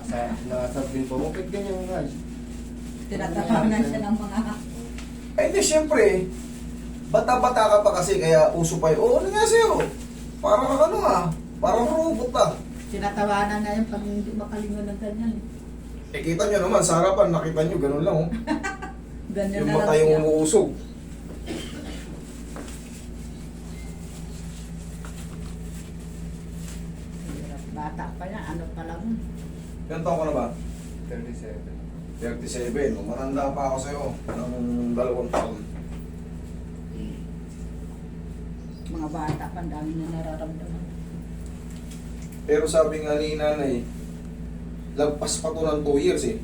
Nasab din po. Bakit ganyan nga? Tinatawanan siya ng mga... Eh di syempre, bata-bata ka pa kasi kaya uso pa yun. Oo, ano nga sa'yo? Parang ano parang robot Tinatawanan na yan pag hindi makalingon ng ganyan. Eh kita nyo naman, sa harapan, nakita nyo, ganun lang oh. Ganyan Yung na mata lang yung siya. umuusog. Bata pa yan, ano pa lang. Ilan taon ka na ba? 37. 37. Matanda pa ako sa'yo ng 2 taon. Mga bata pa, ang dami na nararamdaman. Pero sabi nga ni nanay, lagpas pa to ng 2 years eh.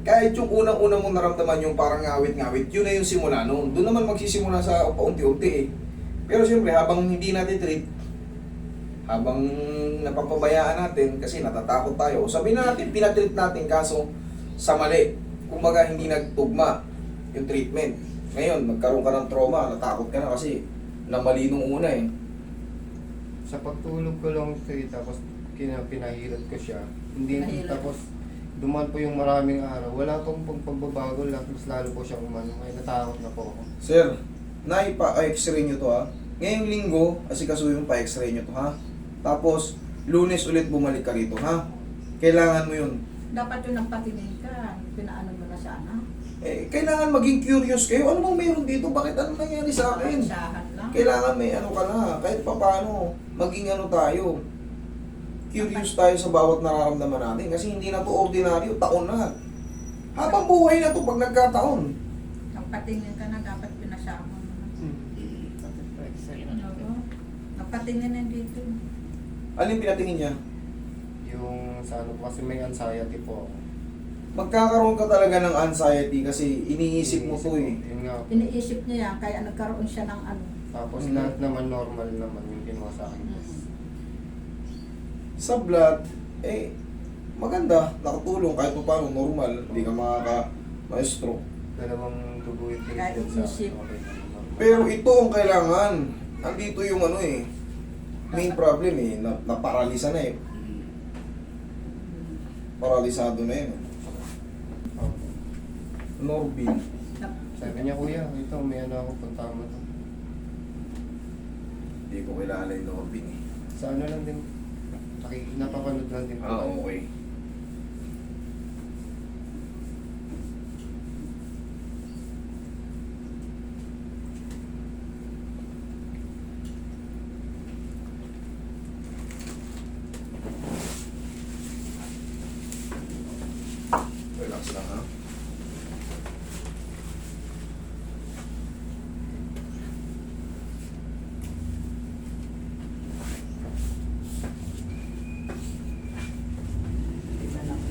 Kahit yung unang-unang mong naramdaman yung parang ngawit-ngawit, yun na yung simula noon. Doon naman magsisimula sa paunti-unti eh. Pero siyempre, habang hindi natin treat, habang napapabayaan natin, kasi natatakot tayo, sabihin na natin, pinatreat natin, kaso sa mali. Kumbaga, hindi nagtugma yung treatment. Ngayon, nagkaroon ka ng trauma, natakot ka na kasi namali nung una eh. Sa pagtulog ko lang ito tapos pinahilot ko siya. Hindi, Pinahilot. tapos duman po yung maraming araw. Wala pong pagbabago lang, mas lalo po siyang umano. Ay, natakot na po ako. Sir, naipa-x-ray nyo to ha. Ngayong linggo, asikasuhin pa-x-ray nyo to ha. Tapos, Lunes ulit bumalik ka rito ha. Kailangan mo yun. Dapat yung nagpatingin ka, pinaano mo na sana. Eh, kailangan maging curious kayo. Ano bang mayroon dito? Bakit ano nangyari sa akin? Isahan lang. Kailangan may ano ka na. Kahit pa paano, maging ano tayo. Curious tayo sa bawat nararamdaman natin. Kasi hindi na to ordinaryo, taon na. Habang buhay na to pag nagkataon. Nagpatingin ka na, dapat pinasama mo na. Tapos pa-excited. Oo. Nagpatingin na dito. Alin pinatingin niya? Yung sa ano po, kasi may anxiety po ako. Magkakaroon ka talaga ng anxiety kasi iniisip mo to eh. Yun nga. Iniisip niya yan, kaya nagkaroon siya ng ano. Tapos Mhm. lahat naman normal naman yung ginawa sa akin. Sa blood, eh, maganda, nakatulong kahit pa paano, normal, hindi ka makaka-maestro. Dalawang dugo yung Kahit tinigyan sa isip. okay. Pero ito ang kailangan. Andito yung ano eh, main problem eh, naparalisa na eh. Paralisado na yun. Oh. Norbin. Sabi niya, kuya, ito may ano ako, punta mo to. Hindi ko kilala yung Norbin eh. Sa ano lang din, napapanood lang din po. Okay. Relax lang ha. Iba lang.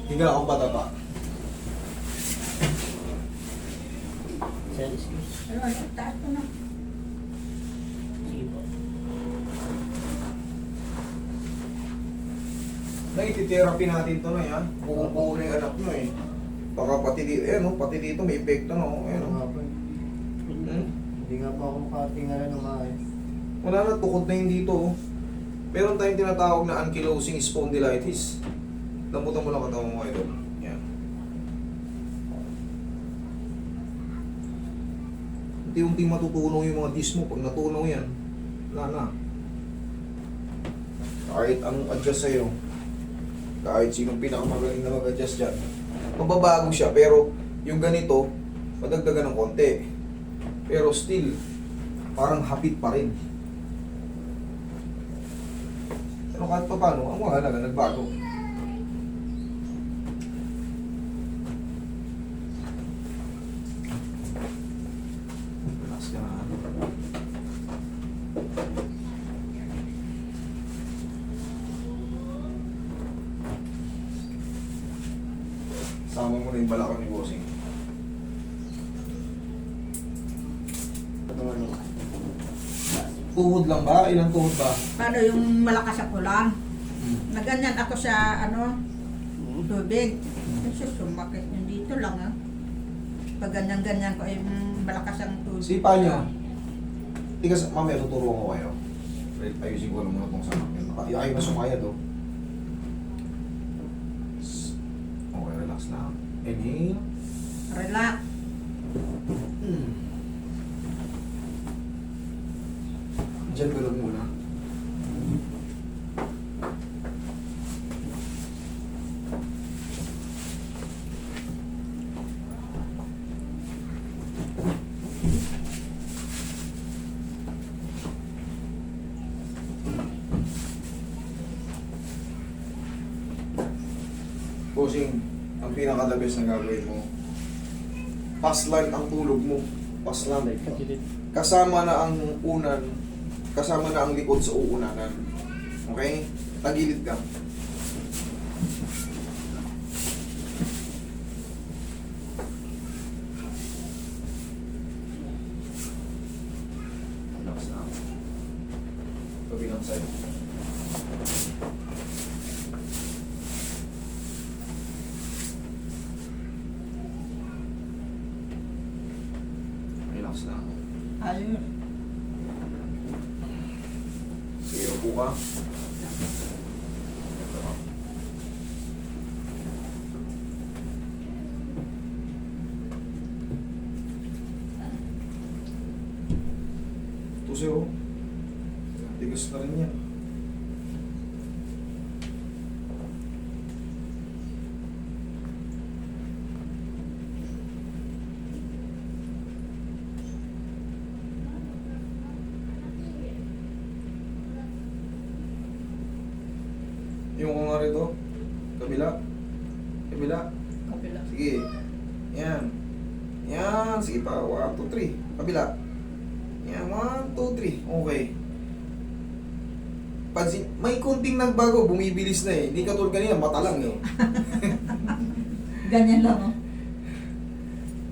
Higa akong pataba. Ano, taas ko na. Naititherapy natin to na yan. Buong-buo na yung anak nyo eh. Baka pati dito, pati dito may epekto na. Ano nga po, Hmm? hindi nga po ako makatingala ng maayos. Wala na, tukod na yun dito. Meron tayong tinatawag na ankylosing spondylitis. Lambutan mo lang katawan mo ito. Yan. Unti-unti matutunaw yung mga disc mo. Pag natunaw yan, wala na. Kahit anong adjust sa'yo, kahit sinong pinakamagaling na mag-adjust dyan, mababago siya. Pero yung ganito, madagdagan ng konti. Pero still, parang hapit pa rin. Pero kahit pa paano, ang mahalaga, nagbago. Relax ka na. Sama mo na yung balakang ni Bossing. Tuhod lang ba? Ilang tuhod ba? Paano yung malakas ako lang? Naganyan ako sa ano, tubig. Kasi sumakit yung dito lang ah. Pag ganyan-ganyan ko yung malakas ang tubig. Sipa nyo. Tigas, mamaya tuturo ko kayo. Wait, ayusin ko lang muna itong sanak yun. Ayaw na sumayad, oh. Okay, relax lang. Inhale. Relax. Diyan gulog muna. Bossing, ang pinaka-the best na gagawin mo, paslan ang tulog mo. Paslan. Kasama na ang unan, kasama na ang likod sa uunanan. Okay? Tagilid ka. Relax na. Kabilang side. Relax na. Ayun. Sige, upo ka. Tusi, oh. Tigas na rin yan. Yung ko nga rito. Kabila. Kabila. Kapila. Sige. Yan. Yan. Sige pa. 1, 2, 3. Kabila. Yan. 1, 2, 3. Okay. Pansin, may kunting nagbago. Bumibilis na eh. Hindi katulad kanina. Mata lang eh. Ganyan lang, oh.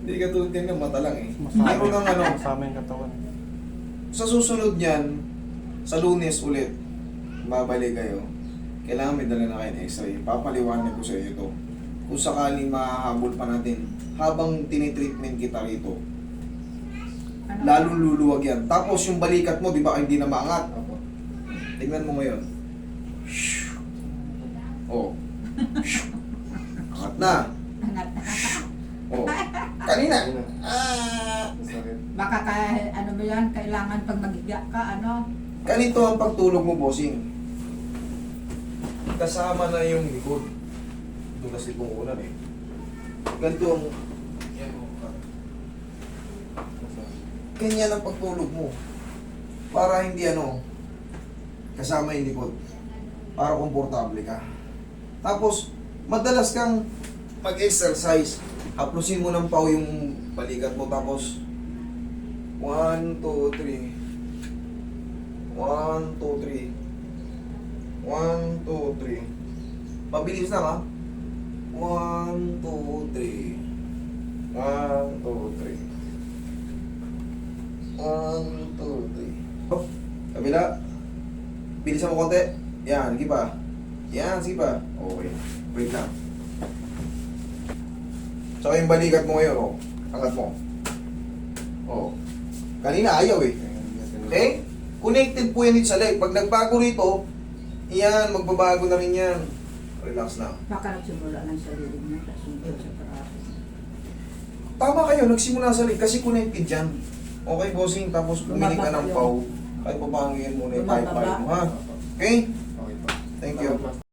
Hindi katulad kanina. Mata lang eh. Masama, Meron ng ano. masama yung katawan. Sa susunod niyan, sa Lunes ulit, babalik kayo. Kailangan may dala na kayo ng x-ray. Papaliwanag ko sa iyo ito. Kung sakaling mahahabol pa natin, habang tinitreatment kita rito, Ano? lalong luluwag yan. Tapos yung balikat mo, di ba, hindi na maangat. Opo. Tignan mo ngayon. Oh. Angat na. Angat. Oh. Kanina. Ayun na. Ah. Masakit. Baka ano ba yan, kailangan pag magiga ka, ano? Ganito ang pagtulog mo, bossing. Kasama na yung likod. Ito kasi itong ulan eh. Ganito ang... Yan mo. Ganyan ang pagtulog mo. Para hindi ano, kasama yung likod. Para komportable ka. Tapos, madalas kang mag-exercise. Haplusin mo ng pau yung balikat mo. Tapos, 1, 2, 3. 1, 2, 3. 1, 2, 3. Pabilis lang ha. 1, 2, 3. 1, 2, 3. 1, 2, 3. Oh, kabila. Bilisan mo konti. Yan, sige pa. Yan, sige pa. Okay. Wait lang. Tsaka yung balikat mo ngayon, oh. Angat mo. Oh. Kanina ayaw eh. Okay? Connected po yan dito sa leg. Pag nagbago rito, yan, magbabago na rin yan. Relax na. Baka nagsimula ng sarili mo, tapos sa paraso. Tama kayo, nagsimula sa leg kasi connected yan. Okay, bossing, tapos bumili ka ng pau. Kahit pabangihan muna yung pipe mo, ha? Okay?